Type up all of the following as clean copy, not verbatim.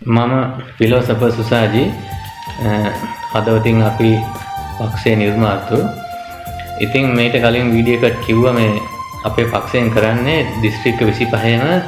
මම ෆිලොසොෆර් සුසාජි හදවතින් අපි පක්ෂයේ නිර්මාතෘ. ඉතින් මේට කලින් වීඩියෝ එකක් කිව්වා මේ අපේ පක්ෂයෙන් කරන්නේ දිස්ත්‍රික්ක 25ම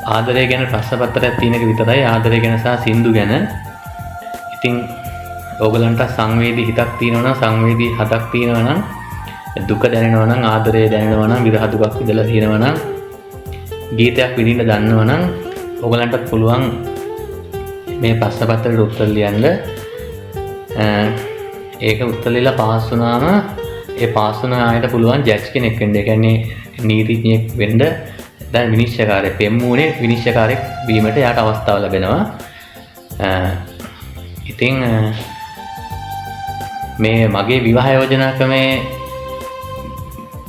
ආදරය ගැන ප්‍රශ්න පත්‍රයක් තියෙන එක විතරයි, ආදරය ගැන සහ සින්දු ගැන. ඉතින් ඕගලන්ට සංවේදී හිතක් තියෙනවා නම්, සංවේදී හදක් තියෙනවා නම්, දුක දැනෙනවා නම්, ආදරය දැනෙනවා නම්, විරහ දුකක් විඳලා තියෙනවා නම්, ගීතයක් විඳින්න දන්නවා නම් ඕගලන්ට පුළුවන් මේ ප්‍රශ්න පත්‍රයට උත්තර ලියන්න. ඒක උත්තර ලියලා පාස් වුණාම ඒ පාස් වුණ අයට පුළුවන් ජජ් කෙනෙක් වෙන්න. ඒ කියන්නේ නීතිඥයෙක් වෙන්න. දැන් විනිශ්චයකාරයෙක්, පෙම්මුණේ විනිශ්චයකාරයෙක් වීමට යාට අවස්ථාව ලැබෙනවා. ඉතින් මේ මගේ විවාහ යෝජනා ක්‍රමේ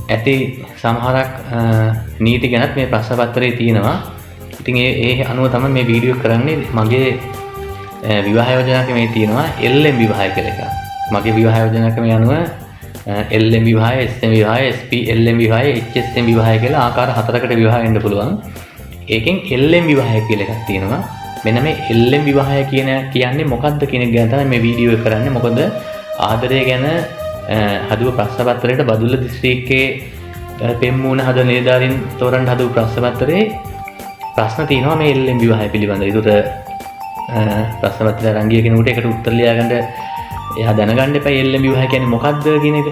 ඇති සමහරක් නීති ගැනත් මේ ප්‍රශ්න පත්‍රයේ තියෙනවා. ඉතින් ඒ අනුව තමයි මේ වීඩියෝ කරන්නේ. මගේ විවාහ යෝජනා ක්‍රමේ තියෙනවා LM විවාහය කියලා එකක්. මගේ විවාහ යෝජනා ක්‍රමය අනුව LM විවාහය, SM විවාහය, SP LM විවාහය, HSM විවාහය කියලා ආකාර 4කට විවාහ වෙන්න පුළුවන්. ඒකෙන් LM විවාහය කියලා එකක් තියෙනවා. මෙන්න මේ LM විවාහය කියන්නේ මොකක්ද කියන එක ගැන තමයි මේ වීඩියෝ එක කරන්නේ. මොකද ආදරය ගැන හදුව ප්‍රශ්න පත්‍රයට බදුල්ල දිස්ත්‍රික්කයේ පෙම්මුණ හද නිලධාරීන් තෝරන්න හදුව ප්‍රශ්න පත්‍රයේ ප්‍රශ්න තියෙනවා මේ LM විවාහය පිළිබඳව. ඒකට ප්‍රශ්න පත්‍රය අරන් ගිය කෙනෙකුට ඒකට උත්තර ලියාගන්න එයා දැනගන්න එපා LM විවාහය කියන්නේ මොකක්ද කියන එක.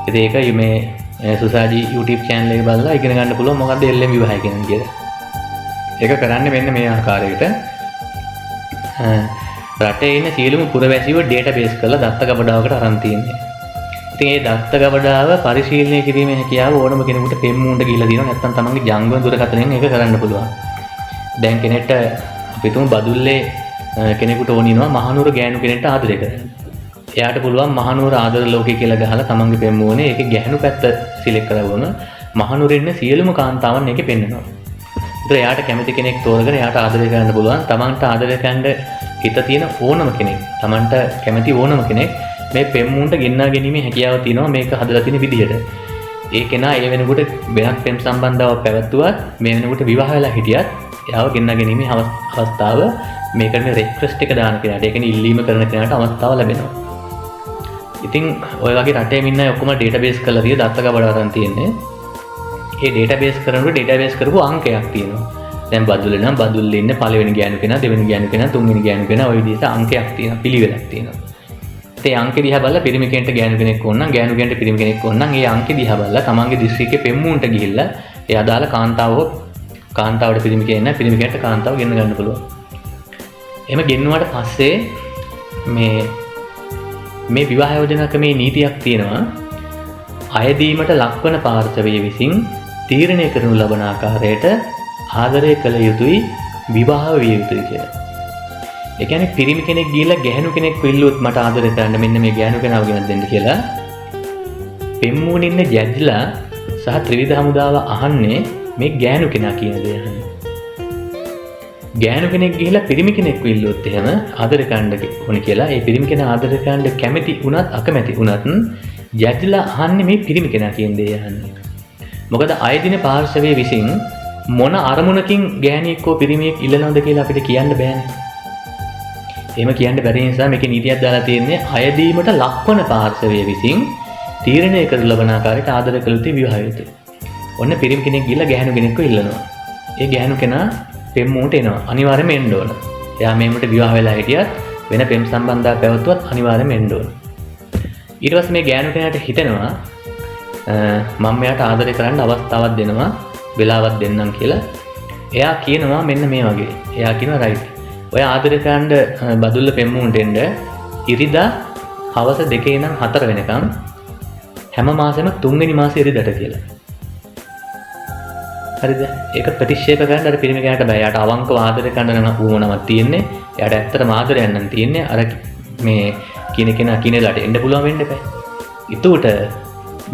ඉතින් ඒක මේ සුසාජි YouTube channel එක බලලා ඉගෙන ගන්න පුළුවන් මොකක්ද LM විවාහය කියන්නේ කියලා. ඒක කරන්නේ මෙන්න මේ ආකාරයකට. රටේ ඉන්න සියලුම පුරවැසියෝ database කරලා දත්ත ගබඩාවකට අරන් තියෙනවා. ඉතින් මේ දත්ත ගබඩාව පරිශීලනය කිරීමේ හැකියාව ඕනම කෙනෙකුට පෙම්මුණට ගිහිල්ලා දිනවා. නැත්නම් තමන්ගේ ජංගම දුරකථනයෙන් ඒක කරන්න පුළුවන්. දැන් කෙනෙක්ට අපි තුමු බදුල්ලේ කෙනෙකුට ඕනිනවා මහනුවර ගෑනු කෙනෙක්ට ආදරය කරන්න. එයාට පුළුවන් මහනුවර ආදර ලෝකය කියලා ගහලා තමන්ගේ පෙම්මුවනේ ඒකේ ගැහණු පැත්ත සිලෙක්ට් කරවම මහනුවරේ ඉන්න සියලුම කාන්තාවන් ඒකේ පෙන්නනවා. ඒතර එයාට කැමති කෙනෙක් තෝරගෙන එයාට ආදරය කරන්න පුළුවන්. තමන්ට ආදරය කරන්න හිත තියෙන ඕනම කෙනෙක්, තමන්ට කැමති ඕනම කෙනෙක් මේ පෙම්මුන්ට ගෙන්නා ගැනීමේ හැකියාව තියෙනවා මේක හදලා තියෙන විදිහට. ඒ කෙනා ඒ වෙනකොට වෙනත් පෙම් සම්බන්ධතාවක් පැවැත්වුවත් මේ වෙනකොට විවාහ වෙලා හිටියත් එයාව ගෙන්නා ගැනීමේ අවස්ථාව මේ කරන රික්වෙස්ට් එක දාන කෙනාට, ඒ කියන්නේ ඉල්ලීම කරන කෙනාට අවස්ථාව ලැබෙනවා. ඉතින් ඔය වගේ රටේ ඉන්න අය ඔක්කොම database කරලා තියෙන දත්ත ගබඩාව අරන් තියෙන්නේ. මේ database කරනකොට database කරපු අංකයක් තියෙනවා. දැන් බදුල්ලේ නම් බදුල්ලේ ඉන්න පළවෙනි ගෑනු කෙනා, දෙවෙනි ගෑනු කෙනා, තුන්වෙනි ගෑනු කෙනා ඔය විදිහට අංකයක් තියෙනවා, පිළිවෙලක් තියෙනවා. ඒ අංකෙ දිහා බලලා පිරිමි කෙනෙක්ට ගෑනු කෙනෙක් ඕන නම්, ගෑනු කෙනෙක්ට පිරිමි කෙනෙක් ඕන නම්, ඒ අංකෙ දිහා බලලා තමන්ගේ දිස්ත්‍රික්කේ පෙම්මුන්ට ගිහිල්ලා ඒ අදාළ කාන්තාවට පිරිමි කෙනෙක් නැහැ, පිරිමි කෙනෙක්ට කාන්තාව ගෙන්න ගන්න පුළුවන්. එහෙම ගෙන්නුවාට පස්සේ මේ විවාහ යෝජනා ක්‍රමේ නීතියක් තියෙනවා. අයදීමට ලක්වන පාර්ශවය විසින් තීරණය කරනු ලබන ආකාරයට ආදරය කළ යුතුයි, විවාහ විය යුතුයි කියලා. ඒ කියන්නේ පිරිමි කෙනෙක් ගිහිල්ලා ගැහණු කෙනෙක් විල්ලුවොත් මට ආදරය කරන්න මෙන්න මේ ගැහණු කෙනාව ගෙනත් දෙන්න කියලා පෙම්මුණ ඉන්න ජජ්ලා සහ ත්‍රිවිධ හමුදාව අහන්නේ මේ ගැහණු කෙනා කියන දේ අහන්නේ. ගැහණු කෙනෙක් ගිහිල්ලා පිරිමි කෙනෙක් විල්ලුවොත් එහෙම ආදරය කරන්න ඕනේ කියලා ඒ පිරිමි කෙනා ආදරය කරන්න කැමති වුණත් අකමැති වුණත් ජජ්ලා අහන්නේ මේ පිරිමි කෙනා කියන දේ අහන්නේ. මොකද අයදින පාර්ශවයේ විසින් මොන අරමුණකින් ගෑණියෙක් හෝ පිරිමියෙක් ඉල්ලනවද කියලා අපිට කියන්න බෑනේ. එහෙම කියන්න බැරි නිසා මේකේ නීතියක් දාලා තියෙන්නේ අයදීමට ලක්වන පාර්ශවය විසින් තීරණය කරන ලබන ආකාරයට ආදර කළ යුතු විවාහ යුතුයි. ඔන්න පිරිමි කෙනෙක් ගිහලා ගැහණු කෙනෙක්ව ඉල්ලනවා. ඒ ගැහණු කෙනා පෙම්මුණට එනවා. අනිවාර්යයෙන්ම එන්න ඕන. එයා මේකට විවාහ වෙලා හිටියත් වෙන පෙම් සම්බන්ධතාවක් පැවතුවත් අනිවාර්යයෙන්ම එන්න ඕන. ඊට පස්සේ මේ ගැහණු කෙනාට හිතෙනවා මම මෙයාට ආදරය කරන්න අවස්ථාවක් දෙනවා, වෙලාවක් දෙන්නම් කියලා. එයා කියනවා මෙන්න මේ වගේ. එයා කියනවා රයිට්. ඔය ආදරය කරන්න බදුල්ල පෙම්මුන්ට එන්න ඉරිදා හවස 2 ඉඳන් 4 වෙනකම් හැම මාසෙම 3 වෙනි මාසේ ඉරිදට කියලා. හරිද? ඒක ප්‍රතික්ෂේප කරන්න අර පිරිමි කෙනාට බෑ. එයාට අවංකව ආදරය කරන්න නම් උවමනක් තියෙන්නේ. එයාට ඇත්තටම ආදරයක් නම් තියෙන්නේ. අර මේ කියන කෙනා කිනෙලාට එන්න පුළුවන් වෙන්න එපා. ඊටුට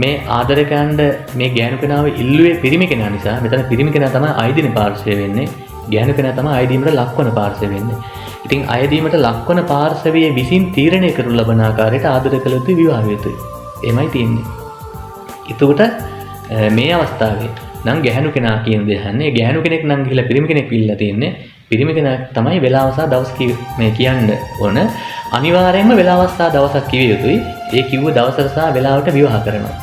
මේ ආදරය කරන්න මේ ගෑනු කෙනාව ඉල්ලුවේ පිරිමි කෙනා නිසා මෙතන පිරිමි කෙනා තමයි අයදින පාර්ශවය වෙන්නේ. ගෑනු කෙනා තමයි අයදීමට ලක්වන පාර්ශවය වෙන්නේ. ඉතින් අයදීමට ලක්වන පාර්ශවයේ විසින් තීරණය කරනු ලබන ආකාරයට ආදරය කළ යුතු විවාහ යුතුයි. එමයයි තියෙන්නේ. ඊටුට මේ අවස්ථාවේ නම් ගැහණු කෙනා කියන දේ අහන්නේ. ගැහණු කෙනෙක් නම් ගිහිල්ලා පිරිමි කෙනෙක් ඉල්ලලා තියෙන්නේ. පිරිමි කෙනෙක් තමයි වේලාව සහ දවස මේ කියන්න ඕන. අනිවාර්යයෙන්ම වේලාව සහ දවසක් කිවිය යුතුයි. ඒ කිව්ව දවසට සහ වේලාවට විවාහ කරනවා.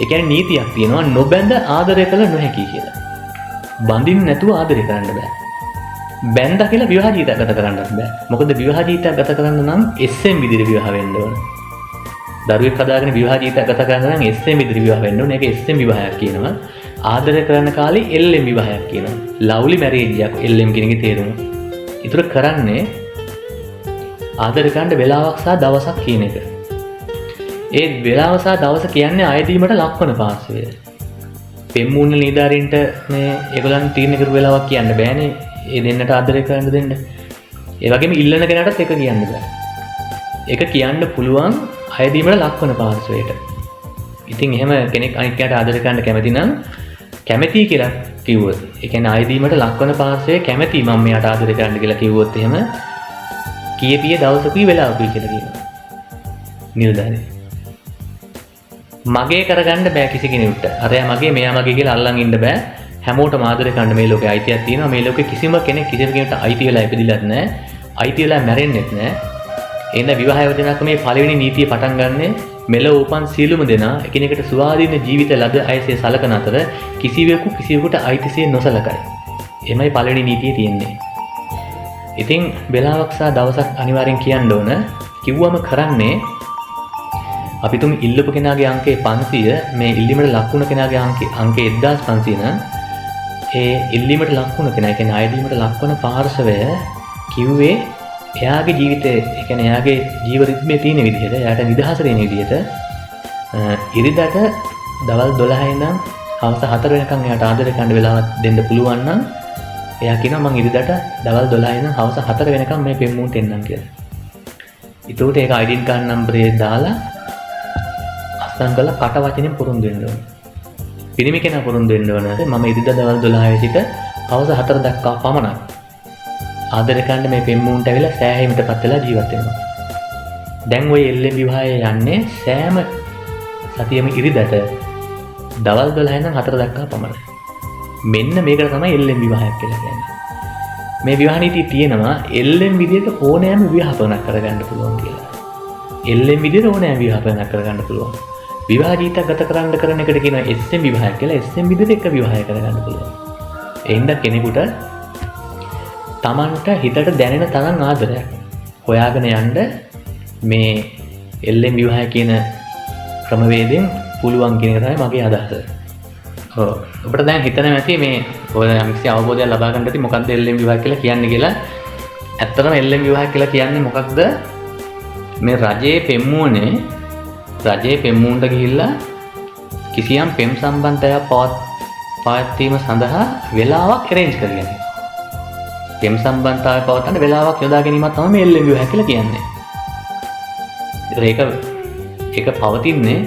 ඒ කියන්නේ නීතියක් තියෙනවා නොබැඳ ආදරය කළ නොහැකි කියලා. බඳින්න නැතුව ආදරය කරන්න බෑ. බැඳලා කියලා විවාහ ජීවිතයක් ගත කරන්නත් බෑ. මොකද විවාහ ජීවිතයක් ගත කරන්න නම් SM විදිහට විවාහ වෙන්න ඕන. දරුවෙක් හදාගෙන විවාහ ජීවිතයක් ගත කරන්න නම් SM විදිහට විවාහ වෙන්න ඕන. ඒක SM විවාහයක් කියනවා. ආදරය කරන කාලේ LM විවාහයක් කියනවා. ලව්ලි මැරේජ් එකක් LM කියන එකේ තේරුම. ඊටර කරන්නේ ආදරය කරන්න වෙලාවක් සහ දවසක් කියන එක. ඒ වෙලාව සහ දවස කියන්නේ අයදීමට ලක්වන පාර්ශවය. පෙම්මුණ නිලධාරීන්ට මේ ඒගොල්ලන් තීරණය කරපු වෙලාවක් කියන්න බෑනේ. ඒ දෙන්නට ආදරය කරන්න දෙන්න. ඒ වගේම ඉල්ලන කෙනාටත් ඒක කියන්න බෑ. ඒක කියන්න පුළුවන් අයදීමට ලක්වන පාර්ශවයට. ඉතින් එහෙම කෙනෙක් අනිත් කෙනාට ආදරය කරන්න කැමති නම් කැමැති කියලා කිව්වොත්, ඒ කියන්නේ ආයදීමට ලක්වන පාර්ශවයේ කැමැති මම මෙයාට ආදරය කරන්න කියලා කිව්වොත් එහෙම කීපිය දවසකුයි වෙලාවකුයි කියලා කියනවා. නිලධාරී. මගේ කරගන්න බෑ කිසි කෙනෙකුට. අරයා මගේ මෙයා මගේ කියලා අල්ලන් ඉන්න බෑ. හැමෝටම ආදරය කරන්න මේ ලෝකේ අයිතියක් තියෙනවා. මේ ලෝකේ කිසිම කෙනෙක් කිසිම කෙනෙකුට අයිති වෙලා ඉපදිලත් නැහැ. අයිති වෙලා මැරෙන්නෙත් නැහැ. එහෙනම් විවාහ යෝජනා ක්‍රමයේ පළවෙනි නීතිය පටන් ගන්නෙ මෙලොව උපන් සියලුම දෙනා එකිනෙකට ස්වාධීන ජීවිත ලද අයසේ සලකන අතර කිසිවෙකුට අයිතිසිය නොසලකයි. එමයි පළවෙනි නීතියේ තියෙන්නේ. ඉතින් වෙලාවක් සහ දවසක් අනිවාර්යෙන් කියන්න ඕන. කිව්වම කරන්නේ අපි තුමු ඉල්ලපු කෙනාගේ අංකය 500 මේ ඉල්ලීමට ලක් වුණ කෙනාගේ අංකය 1500 නම් ඒ ඉල්ලීමට ලක් වුණ කෙනා කියන්නේ ආයදීමට ලක් වන පාර්ශවය කිව්වේ එයාගේ ජීවිතේ ඒ කියන්නේ එයාගේ ජීව රිද්මේ තියෙන විදිහට එයාට නිදහස දෙන විදිහට ඉරිදට දවල් 12 ඉඳන් හවස 4 වෙනකන් එයාට ආදරය කරන්න වෙලාවක් දෙන්න පුළුවන් නම් එයා කියනවා මං ඉරිදට දවල් 12 ඉඳන් හවස 4 වෙනකන් මේ පෙම්මුන්ට එන්නම් කියලා. ඒකට ඒක ID කාඩ් නම්බරේ දාලා අස්සම් කරලා කට වචනෙන් පුරුදු වෙන්න ඕන. පිරිමි කෙනා පුරුදු වෙන්න ඕන. මම ඉරිදා දවල් 12 සිට හවස 4 දක්වා පමණක් ආදරය කරන්න මේ පෙම්මුන්ට ඇවිල්ලා සෑහීමටපත් වෙලා ජීවත් වෙනවා. දැන් ওই LM විවාහය යන්නේ සෑම සතියෙම ඉරිදට දවල් 12 ඉඳන් 4 දක්වා පමණයි. මෙන්න මේකට තමයි LM විවාහයක් කියලා කියන්නේ. මේ විවාහ නීතිය තියෙනවා LM විදිහට ඕනෑම විවාහපනක් කරගන්න පුළුවන් කියලා. LM විදිහට ඕනෑම විවාහපනක් කරගන්න පුළුවන්. විවාහ ජීවිතයක් ගත කරන එකට කියනවා SM විවාහයක් කියලා. SM විදිහට එක විවාහයක් කරගන්න පුළුවන්. එහෙනම් කෙනෙකුට තමන්ට හිතට දැනෙන තරම් ආදරයක් හොයාගෙන යන්න මේ LM විවාහය කියන ක්‍රමවේදයෙන් පුළුවන් කියන එක තමයි මගේ අදහස. ඔව්. ඔබට දැන් හිතන්න ඇති මේ ඔය යම්කිසි අවබෝධයක් ලබා ගන්න ඇති මොකක්ද LM විවාහ කියලා කියන්නේ කියලා. ඇත්තටම LM විවාහ කියලා කියන්නේ මොකක්ද? මේ රජයේ පෙම්මුණට ගිහිල්ලා කිසියම් පෙම් සම්බන්ධයක් පවත්වීම සඳහා වෙලාවක් arrange කරගන්න. පෙම් සම්බන්ධතාවය පවත්වන්න වෙලාවක් යොදා ගැනීමක් තමයි මේ LM විවාහ කියලා කියන්නේ. ඒක පවතින්නේ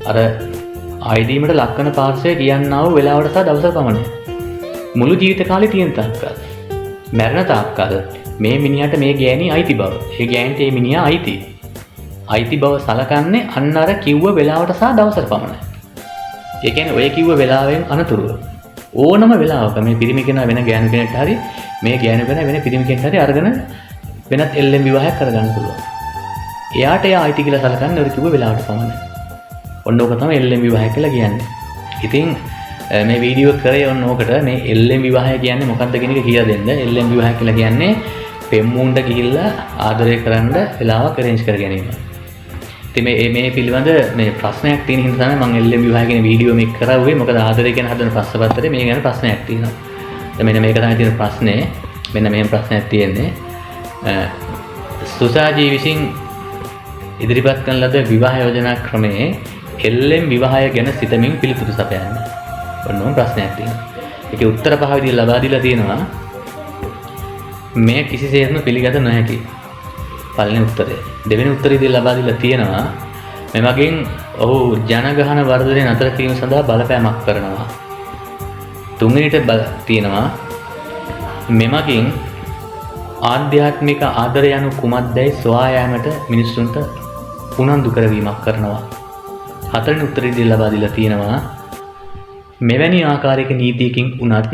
අර ආයදීමට ලක්වන පාර්ශවය කියන්නා වූ වෙලාවට සහ දවසට පමණයි. මුළු ජීවිත කාලේ තියෙන තාක්කල් මරණ තාක්කල් මේ මිනිහට මේ ගෑණි අයිති බව. ඒ ගෑණිට මේ මිනිහා අයිති බව සලකන්නේ අන්න අර කිව්ව වෙලාවට සහ දවසට පමණයි. ඒ කියන්නේ ඔය කිව්ව වෙලාවෙන් අනතුරුව ඕනම වෙලාවක මේ පිරිමි කෙනා වෙන ගෑනු කෙනෙක්ට හරි මේ ගෑනු කෙනා වෙන පිරිමි කෙනෙක්ට හරි අරගෙන වෙනත් LM විවාහයක් කරගන්න පුළුවන්. එයාට එයා අයිති කියලා සලකන්නේ ඔය කිව්ව වෙලාවට පමණයි. ඔන්න ඕක තමයි LM විවාහය කියලා කියන්නේ. ඉතින් මේ වීඩියෝ කරේ ඔන්න ඕකට මේ LM විවාහය කියන්නේ මොකක්ද කියන එක කියලා දෙන්න. LM විවාහය කියලා කියන්නේ පෙම්මුන්ට ගිහිල්ලා ආදරය කරන්න වෙලාවක් arrange කර ගැනීම. ඉතින් මේ පිළිබඳ මේ ප්‍රශ්නයක් තියෙන හින්දා තමයි මම LM විවාහය කියන වීඩියෝ මේක කරාවේ. මොකද ආදරය කියන හදන ප්‍රශ්නපත්‍රයේ මේ ගැන ප්‍රශ්නයක් තියෙනවා. මෙන්න මේක තමයි තියෙන ප්‍රශ්නේ. මෙන්න මෙහෙම ප්‍රශ්නයක් තියෙන්නේ. සුසාජී විසින් ඉදිරිපත් කරන ලද විවාහ යෝජනා ක්‍රමයේ LM විවාහය ගැන සිතමින් පිළිතුරු සපයන්න. ඔන්නෝම ප්‍රශ්නයක් තියෙනවා. ඒකේ උත්තර පහ විදිහට ලබා දීලා තියෙනවා. මේ කිසිසේත්ම පිළිගත නොහැකි. පළවෙනි උත්තරය. දෙවෙනි උත්තරයේදී ලබා දීලා තියෙනවා මෙමගින් ඔහු ජනගහන වර්ධනය නතර කිරීම සඳහා බලපෑමක් කරනවා. තුන්වෙනිට තියෙනවා මෙමගින් ආධ්‍යාත්මික ආදරය යනු කුමක්දයි සොයා යාමට මිනිසුන්ට උනන්දු කරවීමක් කරනවා. හතරවෙනි උත්තරයේදී ලබා දීලා තියෙනවා මෙවැනි ආකාරයක නීතියකින් උනත්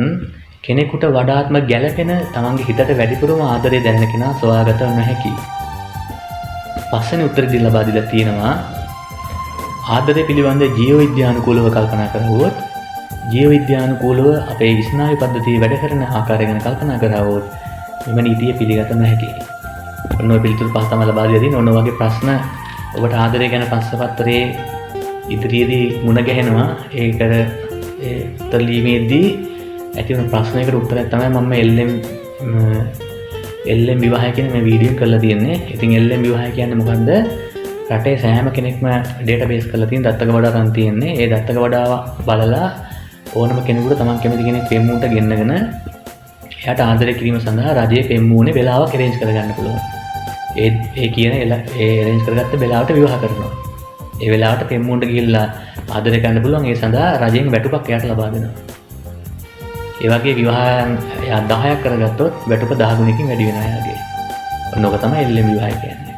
කෙනෙකුට වඩාත්ම ගැළපෙන තමන්ගේ හිතට වැඩිපුරම ආදරය දැනෙන කෙනා සොයාගත නොහැකි. පස්වෙනි උත්තර දී ලබා දීලා තියෙනවා ආදරය පිළිබඳ ජීව විද්‍යානුකූලව කල්පනා කරවුවොත් ජීව විද්‍යානුකූලව අපේ ස්නායු පද්ධතිය වැඩ කරන ආකාරය ගැන කල්පනා කරවුවොත් මෙම නීතිය පිළිගත නොහැකි. ඔන්න ඔය පිළිතුරු පහ තමයි ලබා දීලා තියෙන්නේ. ඔන්න වගේ ප්‍රශ්න ඔබට ආදරය ගැන ප්‍රශ්න පත්‍රයේ ඉදිරියේදී මුණ ගැහෙනවා. ඒකට උත්තර ලියීමේදී ඇති වෙන ප්‍රශ්නයකට උත්තරයක් තමයි මම LM විවාහය කියන මේ වීඩියෝ කරලා තියෙන්නේ. ඉතින් LM විවාහය කියන්නේ මොකද්ද? රටේ සෑම කෙනෙක්ම ඩේටාබේස් කරලා තියෙන දත්තක වඩා ගන්න තියෙන්නේ. ඒ දත්තක වඩා බලලා ඕනම කෙනෙකුට තමන් කැමති කෙනෙක් පෙම්මුවට ගෙන්නගෙන එයාට ආදරය කිරීම සඳහා රජයේ පෙම්මුවනේ වෙලාවක් arrange කරගන්න පුළුවන්. ඒ කියන arrange කරගත්ත වෙලාවට විවාහ කරනවා. ඒ වෙලාවට පෙම්මුවට ගිහිල්ලා ආදරය කරන්න පුළුවන්. ඒ සඳහා රජයෙන් වැටුපක් එයාට ලබා දෙනවා. ඒ වගේ විවාහයන් 10ක් කරගත්තොත් වැටුප 10 ගුණකින් වැඩි වෙනවා එයාගේ. ඔන්න ඔක තමයි LM විවාහය කියන්නේ.